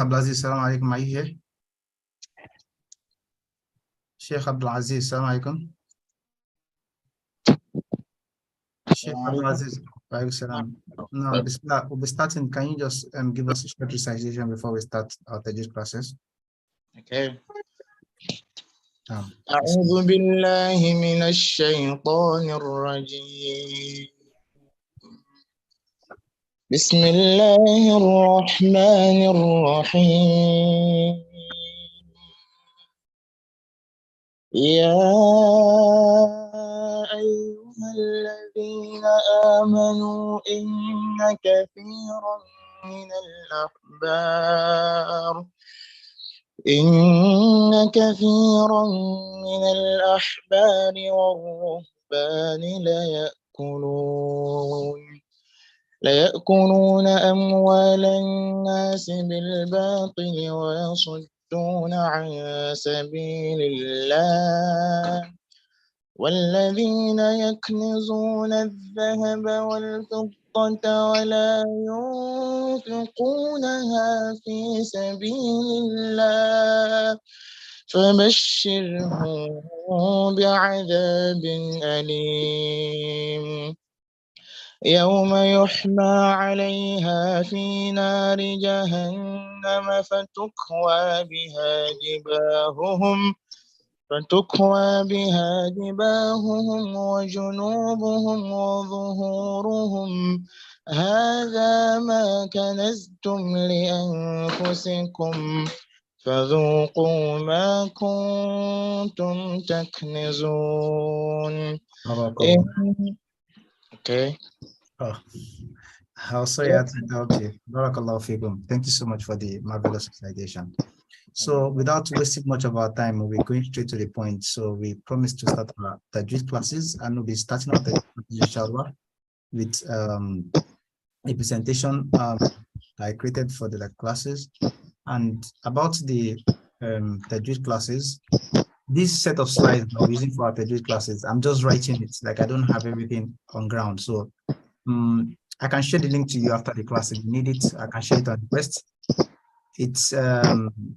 Abdulaziz, salam alaikum. Are you here? Sheikh Abdulaziz, salam alaikum. Sheikh Abdulaziz, alaikum salam. No, Bismillah, we'll be starting. Can you just give us a short recitation before we start our Tajweed classes? Okay. أعوذ بالله من الشيطان الرجيم. بسم الله الرحمن الرحيم. يا أيها الذين آمنوا إن كثيرا من الأحبار والرهبان ليأكلون أموال الناس بالباطل ويصدون عن سبيل الله والذين يكنزون الذهب والفضة ولا ينفقونها في سبيل الله فبشرهم بعذاب أليم يوم يحمى عليها في نار جهنم فتكوى بها جباههم وجنوبهم وظهورهم هذا ما كنزتم لأنفسكم فذوقوا ما كنتم تكنزون. Okay. Oh, how sorry I had to interrupt you. Barakallahu feekum. Thank you so much for the marvelous recitation. So without wasting much of our time, we're going straight to the point. So we promised to start our Tajweed classes, and we'll be starting our Tajweed classes, inshallah, with a presentation I created for the classes. And about the Tajweed classes, this set of slides that we're using for our Tajweed classes, I'm just writing it, like I don't have everything on ground. So I can share the link to you after the class if you need it. I can share it on request. It's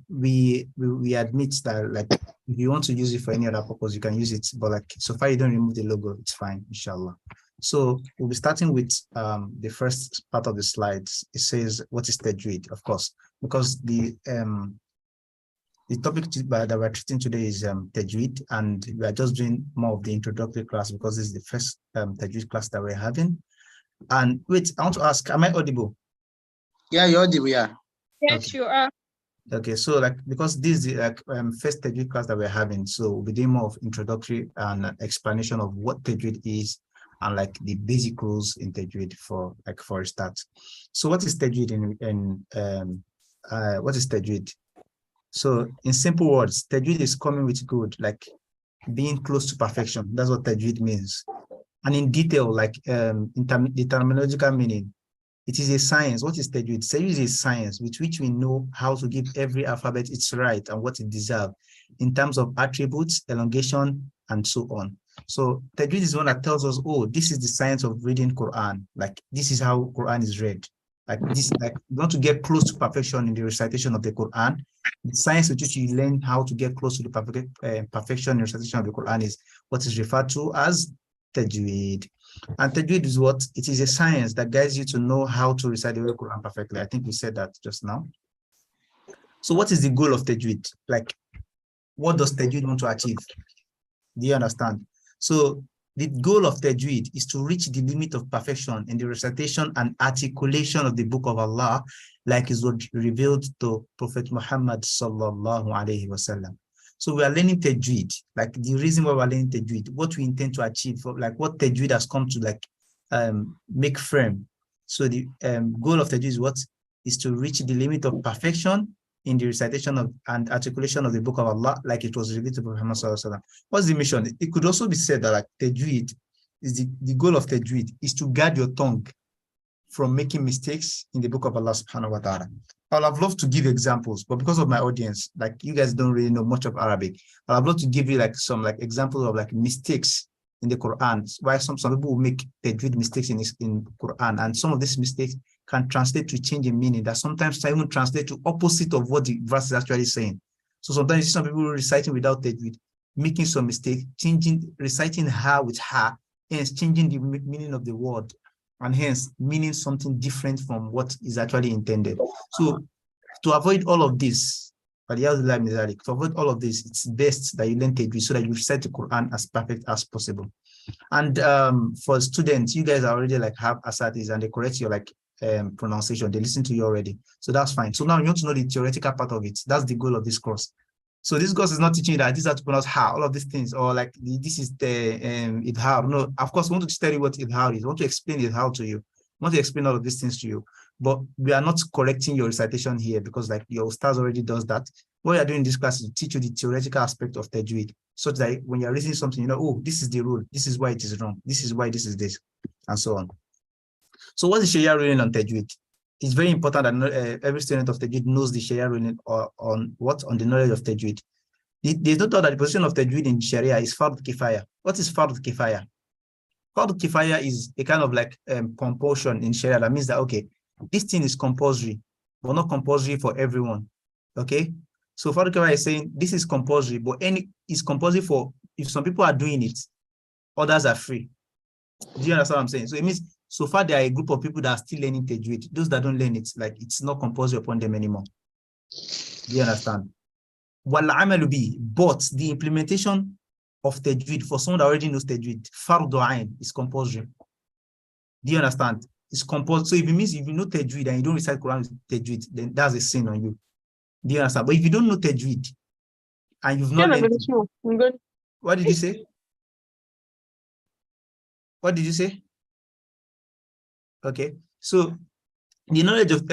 we admit that like if you want to use it for any other purpose, you can use it, but like so far you don't remove the logo, it's fine, inshallah. So we'll be starting with the first part of the slides. It says what is Tajweed, of course, because the topic that we're treating today is Tajweed, and we are just doing more of the introductory class because this is the first Tajweed class that we're having. And wait, I want to ask, am I audible? Yeah, you're audible, yeah. Yes, Okay. you are. Okay, so like because this is the first Tajweed class that we're having, so we'll be doing more of introductory and explanation of what Tajweed is and like the basic rules in Tajweed for a start. So what is Tajweed what is Tajweed? So in simple words, Tajweed is coming with good, like being close to perfection. That's what Tajweed means. And in detail, like in the terminological meaning, it is a science. What is Tajweed? Tajweed is a science with which we know how to give every alphabet its right and what it deserves in terms of attributes, elongation, and so on. So Tajweed is one that tells us, oh, this is the science of reading Quran. Like this is how Quran is read. Like this, like you want to get close to perfection in the recitation of the Quran. The science with which you learn how to get close to the perfection in the recitation of the Quran is what is referred to as Tajweed. And Tajweed is what? It is a science that guides you to know how to recite the Quran perfectly. I think we said that just now. So what is the goal of Tajweed? Like, what does Tajweed want to achieve? Do you understand? So the goal of Tajweed is to reach the limit of perfection in the recitation and articulation of the Book of Allah, like is what revealed to Prophet Muhammad sallallahu alaihi wasallam. So we are learning Tajweed, like the reason why we're learning Tajweed, what we intend to achieve, like what Tajweed has come to like make firm. So the goal of Tajweed is what? Is to reach the limit of perfection in the recitation of and articulation of the Book of Allah, like it was revealed to Prophet Muhammad sallallahu alaihi wasallam. What's the mission? It could also be said that like Tajweed is the goal of Tajweed is to guard your tongue from making mistakes in the Book of Allah subhanahu wa ta'ala. I would have loved to give examples, but because of my audience, like you guys don't really know much of Arabic, I would love to give you like some like examples of like mistakes in the Quran. Why some people will make Tajweed mistakes in Quran, and some of these mistakes can translate to change in meaning, that sometimes even translate to opposite of what the verse is actually saying. So sometimes you see some people reciting without tajweed, making some mistake, reciting ha with ha, hence changing the meaning of the word, and hence meaning something different from what is actually intended. So to avoid all of this, to avoid all of this, it's best that you learn tajweed so that you recite the Quran as perfect as possible. And for students, you guys already like have asatis and they correct your like pronunciation. They listen to you already, so that's fine. So now you want to know the theoretical part of it. That's the goal of this course. So this course is not teaching you that this is how to pronounce ha, all of these things, or like this is the idhar. No, of course, we want to tell you what idhar is. We want to explain idhar to you. We want to explain all of these things to you. But we are not correcting your recitation here because like your stars already does that. What we are doing in this class is to teach you the theoretical aspect of tajweed, such that when you're reading something, you know, oh, this is the rule, this is why it is wrong, this is why this is this, and so on. So what's the Sharia ruling on tajweed? It's very important that every student of tajweed knows the Sharia ruling on the knowledge of tajweed. There's no doubt that the position of tajweed in Sharia is fard kifaya. What is fard kifaya? Fard kifaya is a kind of like compulsion in Sharia. That means that, okay, this thing is compulsory, but not compulsory for everyone. Okay? So fard kifaya is saying this is compulsory, but it's compulsory for, if some people are doing it, others are free. Do you understand what I'm saying? So it means so far there are a group of people that are still learning tajweed. Those that don't learn it, like it's not compulsory upon them anymore. Do you understand? But the implementation of tajweed for someone that already knows tajweed, fardu ain, is compulsory. Do you understand? It's compulsory. So if it means if you know tajweed and you don't recite Quran with tajweed, then that's a sin on you. Do you understand? But if you don't know tajweed and you've not learned it, what did you say? What did you say? Okay, so the knowledge of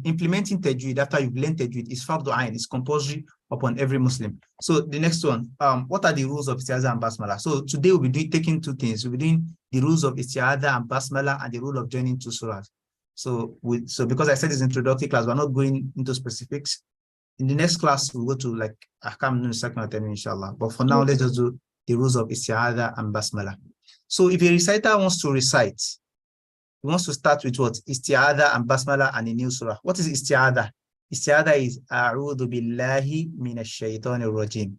implementing tajweed after you've learned tajweed is fardu ain, is compulsory upon every Muslim. So the next one, what are the rules of istiaadha and basmalah? So today we'll be taking two things. We'll be doing the rules of istiaadha and basmalah and the rule of joining two surahs. So because I said it's introductory class, we're not going into specifics. In the next class, we'll go to like ahkam nun sakna tamim, inshallah. But for now, let's just do the rules of istiaadha and basmalah. So if a reciter wants to recite, he wants to start with what? Istiaadha and basmalah and a new surah. What is istiaadha? Istiaadha is a'udhu billahi minash shaitanir rajim.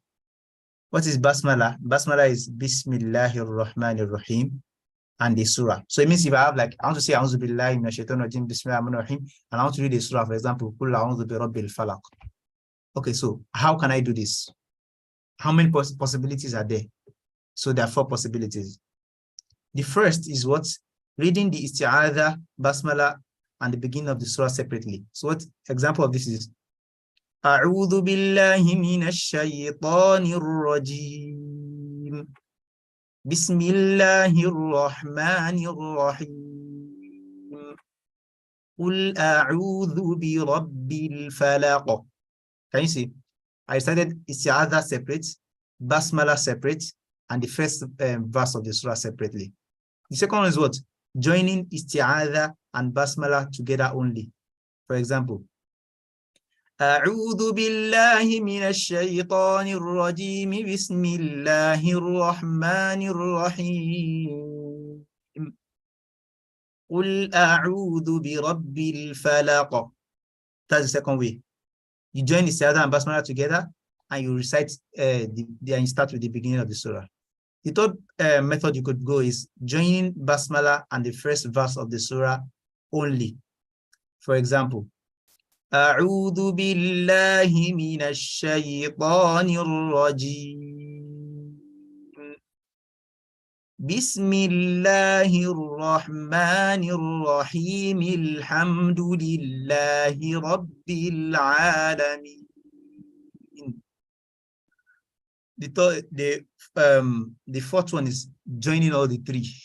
What is basmalah? Basmalah is bismillahir rahmanir rahim and the surah. So it means if I have like, I want to say a'udhu billahi minash shaitanir rajim, bismillahir rahmanir rahim, and I want to read the surah, for example, qul a'udhu bi rabbil falaq. Okay, so how can I do this? How many possibilities are there? So there are 4 possibilities. The first is what? Reading the isti'adha, basmala, and the beginning of the surah separately. So what example of this is? A'udhu billahi minash shaytanir rajim. Bismillahir rahmanir rahim. Qul a'udhu bi rabbil falaq. Can you see? I started isti'adha separate, basmala separate, and the first verse of the surah separately. The second one is what? Joining isti'adha and basmala together only. For example, أعوذ بالله من الشيطان الرجيم بسم الله الرحمن الرحيم قل أعوذ برب الفلق. That's the second way. You join isti'adha and basmala together and you recite and you start with the beginning of the surah. The third method you could go is joining basmala and the first verse of the surah only. For example, أعوذ بالله من الشيطان الرجيم بسم الله الرحمن الرحيم الحمد لله رب العالمين. The fourth one is joining all the 3.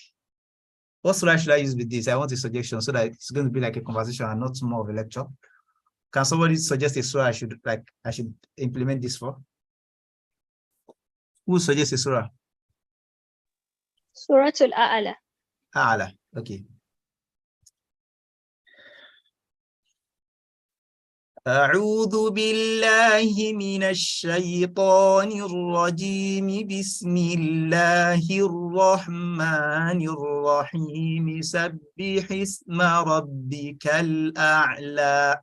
What surah should I use with this? I want a suggestion so that it's going to be like a conversation and not more of a lecture. Can somebody suggest a surah I should implement this for? Who suggests a surah? Surah Al-A'la. A'la, okay. أعوذ بالله من الشيطان الرجيم بسم الله الرحمن الرحيم سبح اسم ربك الأعلى.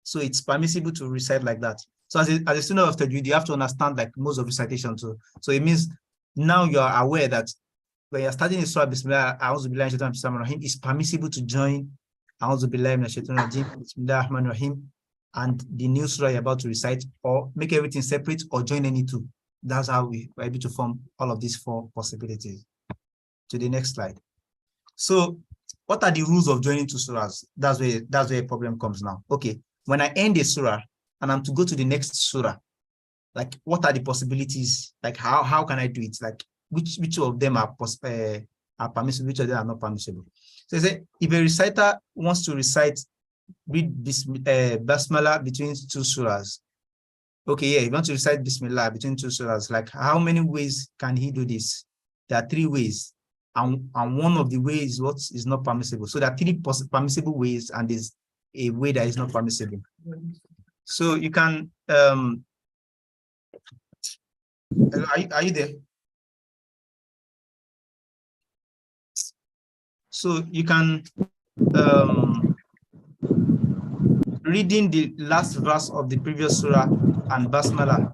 So it's permissible to recite like that. So as a student of Tajweed, you have to understand like most of recitation too. So it means now you are aware that when you're starting a surah, Bismillah, A'udhu Billahi Shaitan Rahim, it's permissible to join A'udhu Billahi Minash Shaitan Rajim, Bismillah Rahman Rahim, and the new surah you're about to recite, or make everything separate or join any two. That's how we were able to form all of these four possibilities. To the next slide. So what are the rules of joining two surahs? That's where a problem comes now. Okay, when I end a surah and I'm to go to the next surah, like what are the possibilities? Like how can I do it? Like which of them are permissible, which of them are not permissible? So say if a reciter wants to read basmalah between two surahs. Okay, yeah, if you want to recite Bismillah between two surahs, like how many ways can he do this? There are three ways, and one of the ways what is not permissible. So there are three permissible ways, and there's a way that is not permissible. So you can are you there? So you can reading the last verse of the previous surah and basmalah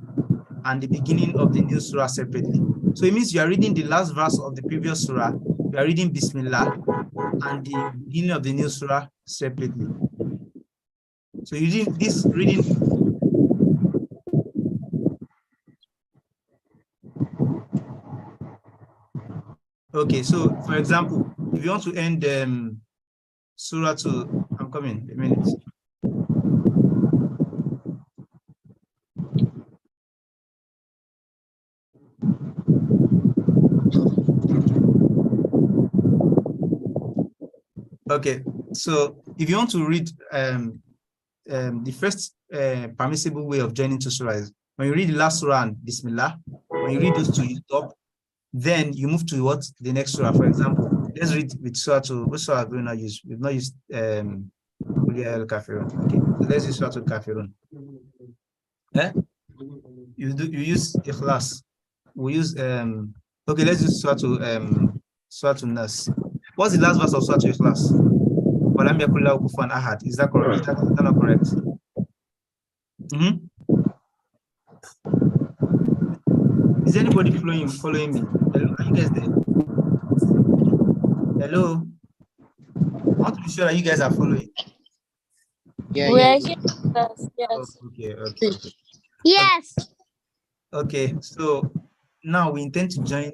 and the beginning of the new surah separately. So it means you are reading the last verse of the previous surah, you are reading Bismillah and the beginning of the new surah separately. So you read this reading. Okay, so for example, if you want to end surah to, I'm coming, a minute. Okay, so if you want to read the first permissible way of joining two surah is when you read the last surah and Bismillah, when you read those two, you stop, then you move to what? The next surah. For example, let's read with surah to, what surah have we not used? We've not used Kafirun. Okay, so let's use surah to Kafirun. Eh? You use Ikhlas. We use okay, let's use surah to Nas. What's the last verse of surah to Ikhlas? Walam yakul lahu kufuwan ahad. Is that correct? Is that not correct? Is anybody following me? Hello, are you guys there? Hello? I want to be sure that you guys are following. Yeah, We yeah. are here. Yes. Oh, okay. Yes. Okay, so now we intend to join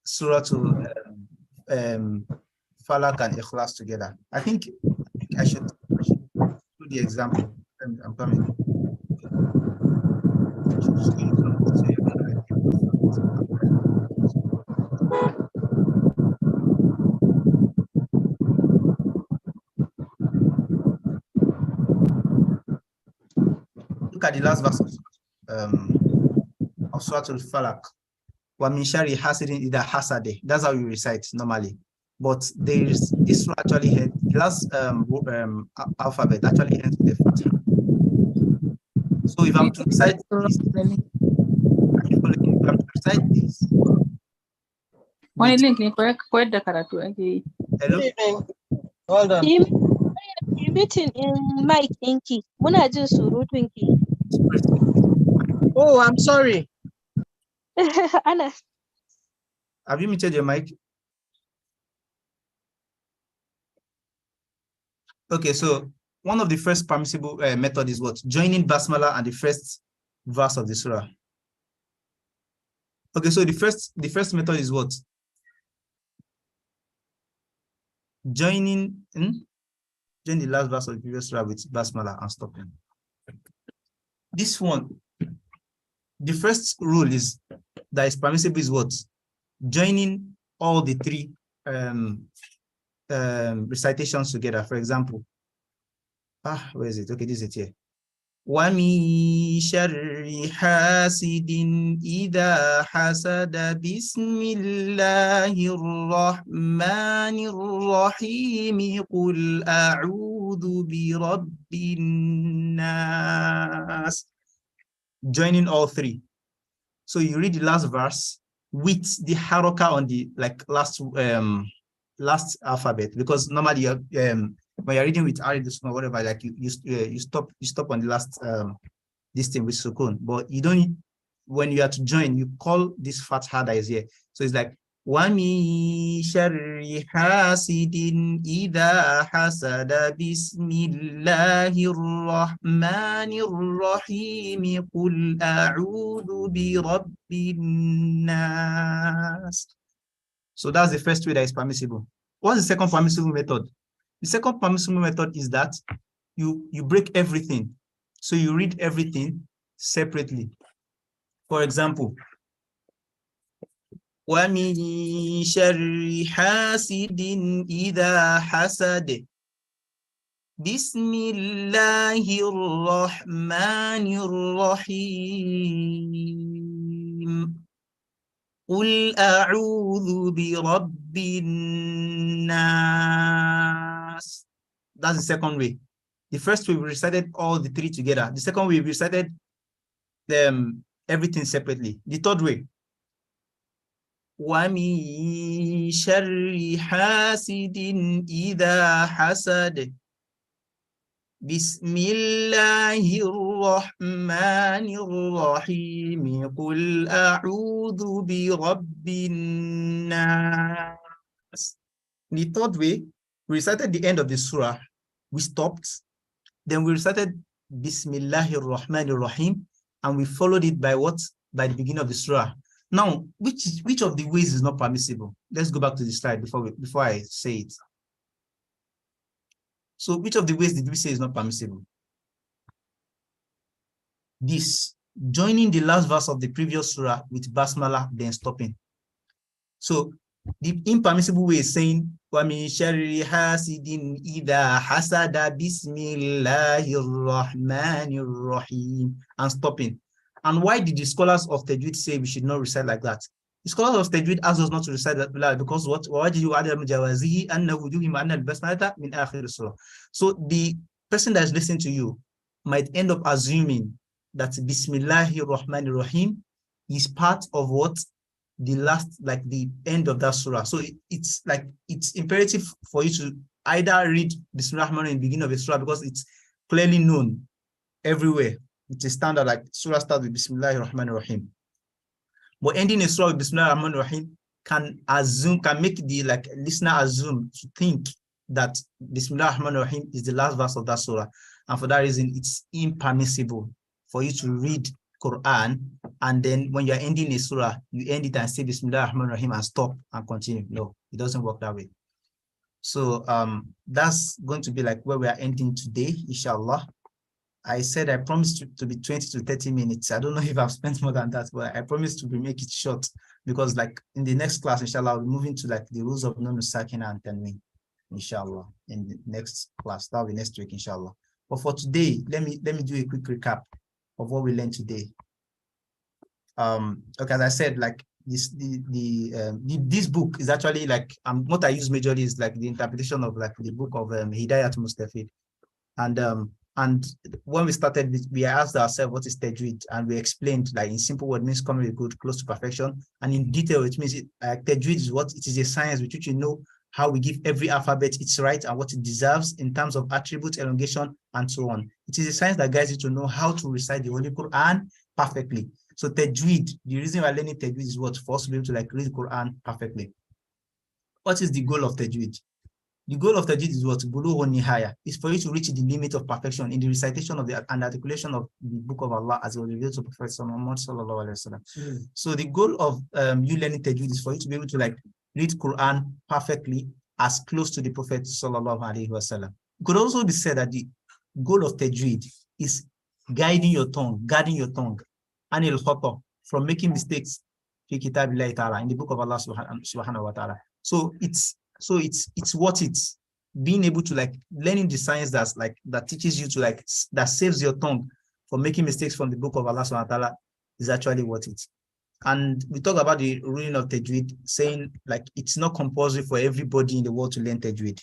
surah to Falak and Ikhlas together. I think I should do the example. I'm coming. Look at the last verse of Surah Al-Falaq. وَمِنْ شَرِّ حَاسِدٍ إِذَا حَسَدَ. That's how you recite normally. But there is this actually ends, the last alphabet actually ends with a fatha. So if I'm to recite this, if I'm to recite this, hello? Hold on. You meeting in Mike Inky. Muna jin surutun ki. Oh, I'm sorry. Ana. Have you muted your mic? Okay, so one of the first permissible method is what? Joining basmala and the first verse of the surah. Okay, so the first method is what? Join the last verse of the previous surah with basmala and stopping. This one, the first rule is that is permissible is what? Joining all the three recitations together. For example, where is it? Okay, this is it here. وَمِن شَرِّ حَاسِدٍ إِذَا حَسَدَ بِسْمِ اللَّهِ الرَّحْمَنِ الرَّحِيمِ قُلْ أَعُوذُ بِرَبِّ النَّاسِ. Joining all three. So you read the last verse with the haraka on the last alphabet, because normally when you're reading with aridus or whatever, like you stop on the last this thing with sukun, but you don't, when you are to join, you call this fatha that is here. So it's like وَمِن شَرِّ حَاسِدٍ إِذَا حَسَدَ بِسْمِ اللَّهِ الرَّحْمَنِ الرَّحِيمِ قُلْ أَعُوذُ بِرَبِّ النَّاسِ. So that's the first way that is permissible. What's the second permissible method? The second permissible method is that you break everything. So you read everything separately. For example, وَمِن شَرِّ حَاسِدٍ إِذَا حَسَدَ بِسْمِ اللَّهِ الرَّحْمَنِ الرَّحِيمِ قُلْ أَعُوذُ بِرَبِّ النَّاسِ. That's the second way. The first way we recited all the three together. The second way we recited them everything separately. The third way, وَمِن شَرِّ حَاسِدٍ إِذَا حَسَدَ بِسْمِ اللَّهِ الرَّحْمَنِ الرَّحِيمِ قُلْ أَعُوذُ بِرَبِّ النَّاسِ. The third way, we recited the end of the surah, we stopped, then we recited Bismillahir Rahmanir Rahim, and we followed it by what? By the beginning of the surah. Now, which of the ways is not permissible? Let's go back to the slide before I say it. So which of the ways did we say is not permissible? This, joining the last verse of the previous surah with basmalah, then stopping. So the impermissible way is saying وَمِن شَرِّ حَاسِدٍ إِذَا حَسَدَ بِسْمِ اللَّهِ الرَّحْمَنِ الرَّحِيمِ and stopping. And why did the scholars of Tajweed say we should not recite like that? The scholars of Tajweed asked us not to recite that because what? So the person that is listening to you might end up assuming that Bismillahir Rahmanir Rahim is part of what? The last, like the end of that surah. So it's imperative for you to either read Bismillah Rahman in the beginning of a surah because it's clearly known everywhere. It's a standard, like surah starts with Bismillah Rahman Rahim. But ending a surah with Bismillah Rahman Rahim can make the listener assume to think that Bismillah Rahman Rahim is the last verse of that surah. And for that reason, it's impermissible for you to read Quran and then when you're ending a surah, you end it and say Bismillah Rahman Rahim and stop and continue. No, it doesn't work that way. So that's going to be like where we are ending today, inshallah. I said I promised to be 20 to 30 minutes. I don't know if I've spent more than that, but I promised to make it short because like in the next class, inshallah, we'll move into like the rules of Nun Sakina and Tanween, inshallah, in the next class. That'll be next week, inshallah. But for today, let me do a quick recap of what we learned today. Okay, as I said, like this book is actually like what I use majorly is like the interpretation of like the book of Hidayat Mustafid. And when we started, we asked ourselves what is Tajweed, and we explained like in simple word means coming with good, close to perfection, and in detail it means Tajweed is what it is, a science with which you know how we give every alphabet its right and what it deserves in terms of attributes, elongation, and so on. It is a science that guides you to know how to recite the Holy Quran perfectly. So Tajweed, the reason we're learning Tajweed is what? For us to be able to like read the Quran perfectly. What is the goal of Tajweed? The goal of Tajweed is what? Bulugh nihaya. Is for you to reach the limit of perfection in the recitation of and articulation of the book of Allah as it was revealed to Prophet Muhammad sallallahu alaihi wasallam. So the goal of you learning Tajweed is for you to be able to like read Quran perfectly as close to the Prophet sallallahu alaihi wasallam. It could also be said that the goal of Tajweed is guiding your tongue, guarding your tongue, anil khata, from making mistakes fi kitabillahi ta'ala, in the book of Allah subhanahu wa ta'ala. So it's what it's being able to like learning the science that teaches you to like, that saves your tongue for making mistakes from the book of Allah subhanahu wa ta'ala is actually worth it. And we talk about the ruling of Tajweed, saying like it's not compulsory for everybody in the world to learn Tajweed.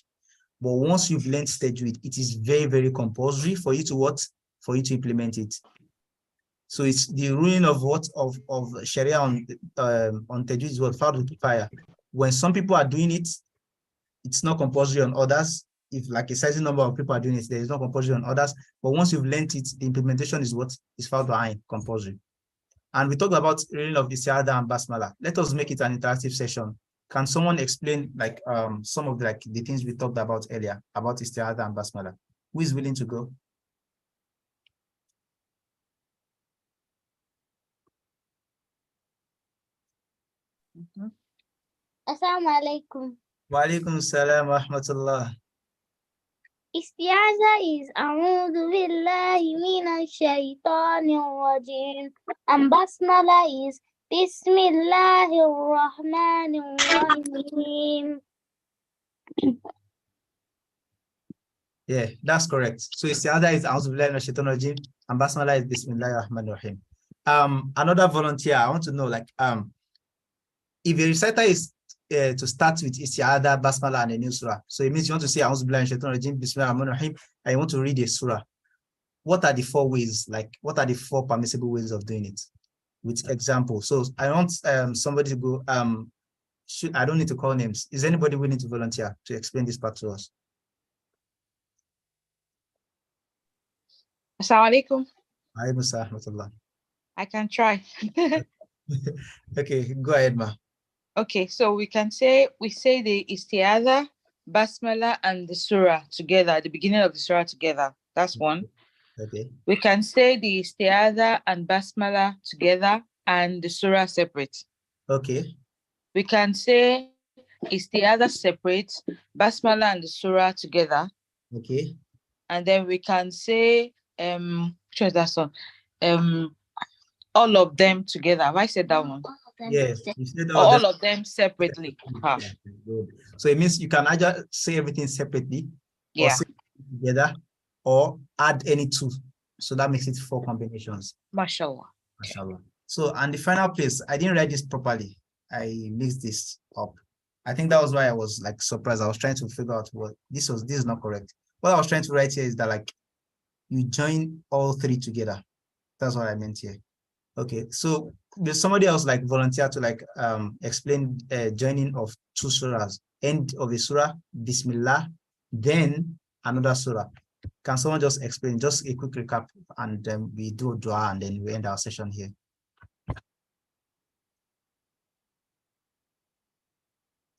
But once you've learned Tajweed, it is very, very compulsory for you to what? For you to implement it. So it's the ruling of what? Of Sharia on Tajweed is what? Fardu kifaya. When some people are doing it, it's not compulsory on others. If like a certain number of people are doing it, there is no compulsory on others. But once you've learned it, the implementation is what? Is fardu ain, compulsory. And we talked about reading of istiaadha and basmalah. Let us make it an interactive session. Can someone explain like some of the things we talked about earlier about istiaadha and basmalah? Who is willing to go? Assalamu alaikum. Wa alaikum salam wa rahmatullah. Istiaza is A'udhu billahi minash shaitanir rajim. And basmala is Bismillahir Rahmanir Rahim. Yeah, that's correct. So istiaadha is A'udhu billahi minash shaitanir rajim and basmalah is Bismillahir Rahmanir Rahim. Another volunteer, I want to know like if a reciter is to start with istiaadha, basmalah, and a new surah. So it means you want to say A'udhu billahi minash shaitanir rajim, Bismillahir Rahmanir Rahim, and you want to read a surah. What are the 4 ways? Like, what are the 4 permissible ways of doing it? With example. So I want somebody to go. I don't need to call names. Is anybody willing to volunteer to explain this part to us? Assalamu Alaikum. I can try. Okay, go ahead, ma. Okay, so we say the istiaadha, basmala, and the surah together at the beginning of the surah together. That's one. Okay. We can say the istiaadha and basmala together and the surah separate. Okay. We can say istiaadha separate, basmala and the surah together. Okay. And then we can say all of them together. Have I said that one? Yes, you said All of them separately. So it means you can either say everything separately, or Yeah. say it together, or add any 2. So that makes it 4 combinations. Mashallah. Mashallah. So, and the final place, I didn't write this properly. I mixed this up. I think that was why I was like surprised. I was trying to figure out what this is not correct. What I was trying to write here is that like you join all 3 together. That's what I meant here. Okay, so there's somebody else like volunteer to like explain joining of 2 surahs. End of a surah, Bismillah, then another surah. Can someone just explain, just a quick recap, and then we do dua and then we end our session here.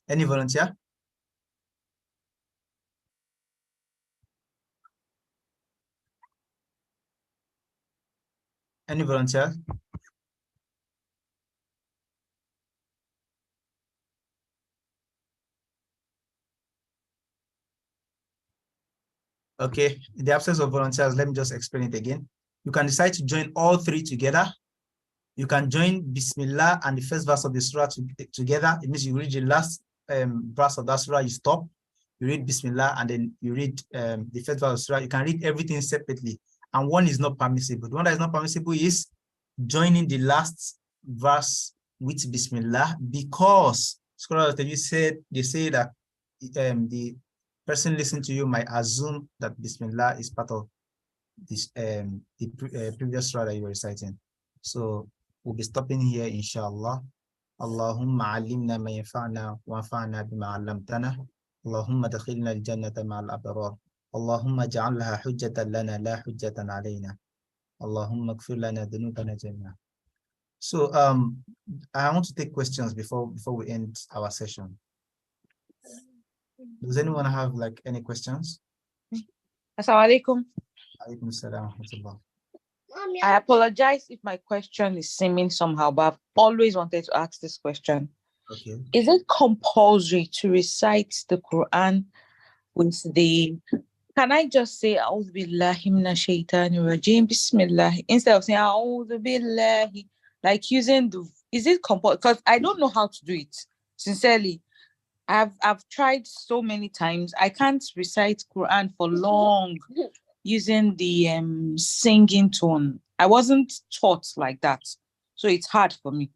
Any volunteer? Any volunteer? Okay, in the absence of volunteers, let me just explain it again. You can decide to join all 3 together. You can join Bismillah and the first verse of the surah together. It means you read the last verse of that surah, you stop. You read Bismillah and then you read the first verse of the surah. You can read everything separately. And one is not permissible. The one that is not permissible is joining the last verse with Bismillah, because scholars they say that the person listening to you might assume that Bismillah is part of this previous surah that you were reciting. So we'll be stopping here, inshallah. Allahumma alimna ma yanfa'na wa anfa'na bima 'allamtana. Allahumma dakhilna al-jannata ma'al abrar. Allahumma ja'alha hujjatan lana la hujjatan alayna. Allahumma ighfir lana dhunubana jami'a. So I want to take questions before we end our session. Does anyone have like any questions? Assalamu alaikum. Alaikum salam wa rahmatullah. I apologize if my question is seeming somehow, but I've always wanted to ask this question. Okay. Is it compulsory to recite the Quran with can I just say A'udhu billahi minash shaitanir rajim, Bismillah, instead of saying A'udhu billahi, like using is it compulsory? Because I don't know how to do it, sincerely. I've tried so many times. I can't recite Quran for long. using the singing tone. I wasn't taught like that, so it's hard for me.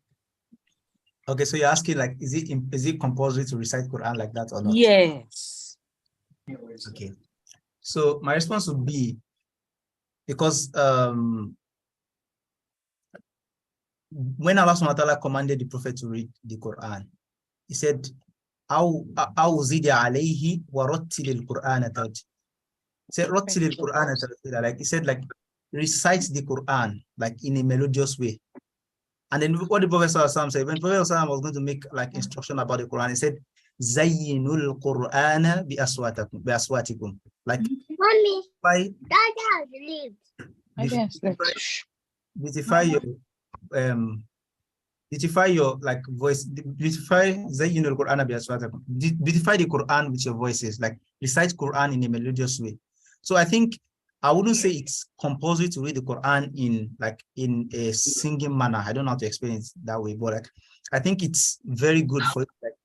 Okay, so you're asking like, is it compulsory to recite Quran like that or not? Yes. Okay. So my response would be, because when Allah subhanahu wa ta'ala commanded the Prophet to read the Quran, he said, أو زد عليه ورتل القرآن ترتيلا. He said, رتل القرآن ترتيلا. Like he said, like recite the Quran like in a melodious way. And then what the Prophet said, when Prophet was going to make like instruction about the Quran, he said, Zayyinul Qur'ana bi aswatikum. Like, Mommy, by Dada, leave. beautify your beautify your like voice, beautify Zayyinul Qur'ana bi aswatikum. Beautify the Quran with your voices, like recite Quran in a melodious way. So I think I wouldn't say it's compulsory to read the Quran in a singing manner. I don't know how to explain it that way, but like I think it's very good for you to like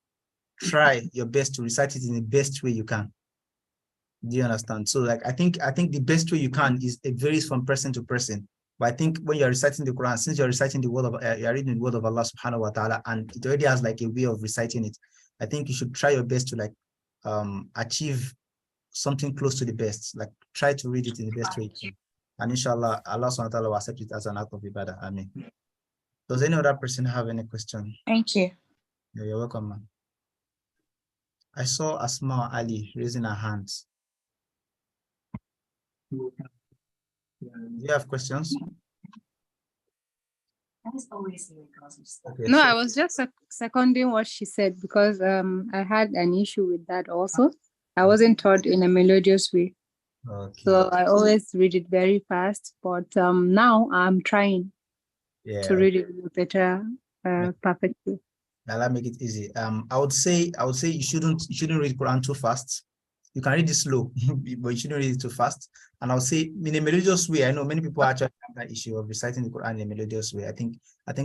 try your best to recite it in the best way you can. Do you understand? So like I think the best way you can it varies from person to person. But I think when you're reciting the Quran, since you're reciting the word of you're reading the word of Allah subhanahu wa ta'ala, and it already has like a way of reciting it, I think you should try your best to like achieve something close to the best. Like try to read it in the best way you can. And inshallah, Allah subhanahu wa ta'ala will accept it as an act of ibadah. Ameen. Does any other person have any question? Thank you. Yeah, you're welcome, man. I saw Asma Ali raising her hands. Do you have questions? Okay, No, so, I was just seconding what she said because I had an issue with that also. I wasn't taught in a melodious way. okay. So I always read it very fast, but now I'm trying to read it with better, perfectly. Now that make it easy. I would say you shouldn't read Quran too fast. You can read it slow, but you shouldn't read it too fast. And I would say in a melodious way. I know many people actually have that issue of reciting the Quran in a melodious way. I think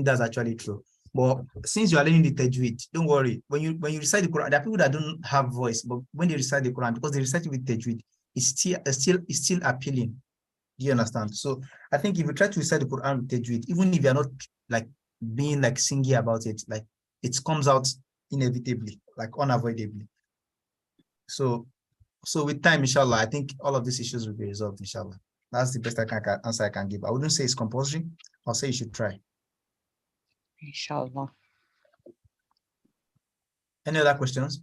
that's actually true. But since you are learning the Tajweed, don't worry. When you recite the Quran, there are people that don't have voice, but when they recite the Quran, because they recite it with Tajweed, it's still appealing. Do you understand? So I think if you try to recite the Quran with Tajweed, even if you're not like being like singy about it, like it comes out inevitably, like unavoidably. So with time, inshallah, I think all of these issues will be resolved, inshallah. That's the best answer I can give. I wouldn't say it's compulsory. I'll say you should try. Inshallah. Any other questions?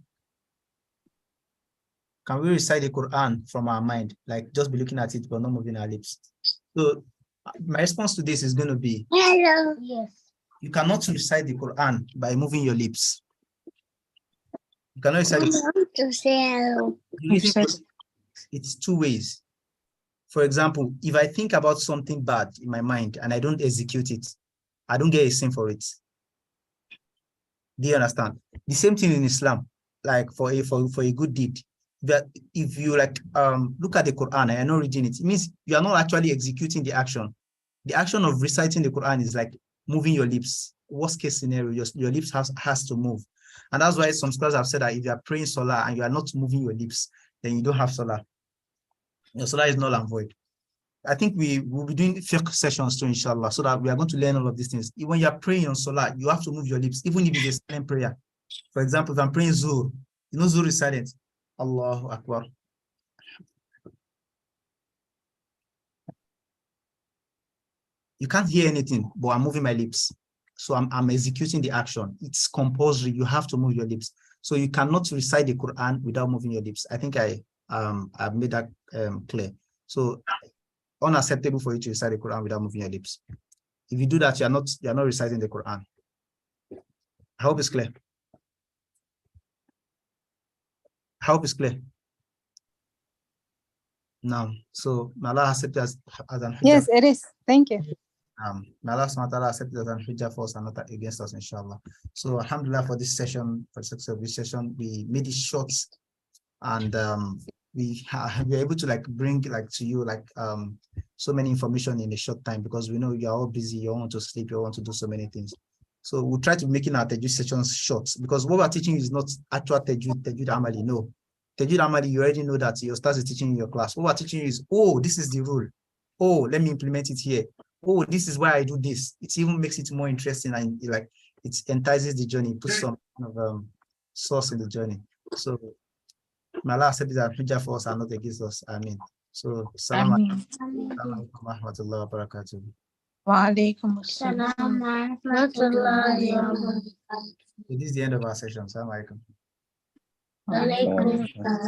Can we recite the Quran from our mind? Like just be looking at it, but not moving our lips. So my response to this is going to be, Hello. Yes. you cannot recite the Quran by moving your lips. You cannot recite it. I want to say hello. The reason for it's two ways. For example, if I think about something bad in my mind and I don't execute it, I don't get a sin for it. Do you understand? The same thing in Islam, like for a good deed. That if you like look at the Quran and you're not reading it, it means you are not actually executing the action. The action of reciting the Quran is like moving your lips. Worst case scenario, your lips has to move. And that's why some scholars have said that if you are praying salah and you are not moving your lips, then you don't have salah. Your salah is null and void. I think we will be doing fiqh sessions too, inshallah, so that we are going to learn all of these things. When you are praying on salah, you have to move your lips, even if it's a silent prayer. For example, if I'm praying Zuhr, you know Zuhr is silent. Allahu Akbar. You can't hear anything, but I'm moving my lips. So I'm executing the action. It's compulsory. You have to move your lips. So you cannot recite the Quran without moving your lips. I think I've made that clear. So unacceptable for you to recite the Quran without moving your lips. If you do that, you're not reciting the Quran. I hope it's clear. I hope it's clear. Now, so may Allah accept as an hujjah. Yes, it is. Thank you. May Allah subhanahu wa ta'ala accept as an hujjah for us and not against us, inshallah. So alhamdulillah for this session, for the success of this session, we made it short, and we were able to like bring like to you like so many information in a short time, because we know you're all busy, you want to sleep, you want to do so many things. So we'll try to make our Tajweed sessions short, because what we're teaching is not actual Tajweed Amali. No, Tajweed Amali, you already know that your stars is teaching in your class. What we're teaching you is, oh, this is the rule. Oh, let me implement it here. Oh, this is why I do this. It even makes it more interesting and like it entices the journey, puts some kind of source in the journey. So may Allah accept that hujjah for us and not against us. Amen. So salam Ameen. alaikum wa rahmatullahi wa barakatuh. Wa alaikum assalam. This is the end of our session. Salam alaikum. Wa alaikum assalam.